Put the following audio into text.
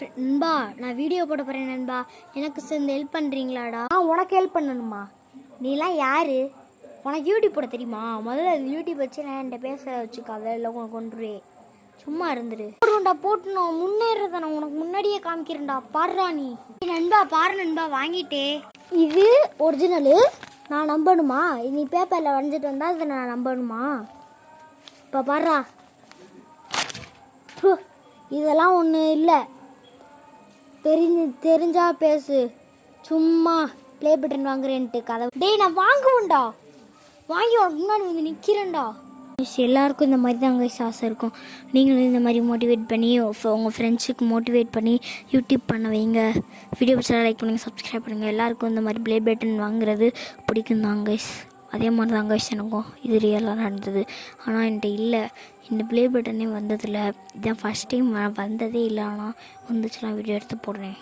நண்பா நான் வீடியோ போட போகிறேன் நண்பா, எனக்கு சேர்ந்து ஹெல்ப் பண்ணுறீங்களாடா? உனக்கு ஹெல்ப் பண்ணணுமா? நீலாம் யார்? உனக்கு யூடியூப் போட தெரியுமா? முதல்ல யூடியூப் வச்சு நான் என்கிட்ட பேச வச்சுக்காத, இல்லை உனக்கு கொண்டுரு. சும்மா இருந்துரு. போடுவோண்டா, போட்டணும் முன்னேறத நான் உனக்கு முன்னாடியே காமிக்கிறேன்டா. பாடுறா நீ நண்பா, பாரு நண்பா, வாங்கிட்டே. இது ஒரிஜினலு, நான் நம்பணுமா? நீ பேப்பரில் வரைஞ்சிட்டு வந்தால் இதை நான் நம்பணுமா? இப்போ பாடுறா. இதெல்லாம் ஒன்றும் இல்லை, தெரிஞ்சா பேசு. சும்மா ப்ளே பட்டன் வாங்குறேன்ட்டு கதை. டேய் நான் வாங்குவேன்டா, வாங்கி உனக்கு முன்னாடி வந்து நிற்கிறேன்டா. எல்லாருக்கும் இந்த மாதிரி தான் கைஸ் ஆசை இருக்கும். நீங்களும் இந்த மாதிரி மோட்டிவேட் பண்ணி உங்கள் ஃப்ரெண்ட்ஸுக்கு மோட்டிவேட் பண்ணி யூடியூப் பண்ண வைங்க. வீடியோ பிடிச்சா லைக் பண்ணுங்கள், சப்ஸ்கிரைப் பண்ணுங்கள். எல்லாருக்கும் இந்த மாதிரி ப்ளே பட்டன் வாங்குறது பிடிக்கும் தான் கைஸ். அதே மாதிரி தான் கைஸ் எனக்கும் இது ரியலாக நடந்தது. ஆனால் என்கிட்ட இல்லை, இந்த ப்ளே பட்டனே வந்ததில்லை. இதான் ஃபஸ்ட் டைம் வந்ததே இல்லை. ஆனால் வந்துச்சுலாம் வீடியோ எடுத்து போடுறேன்.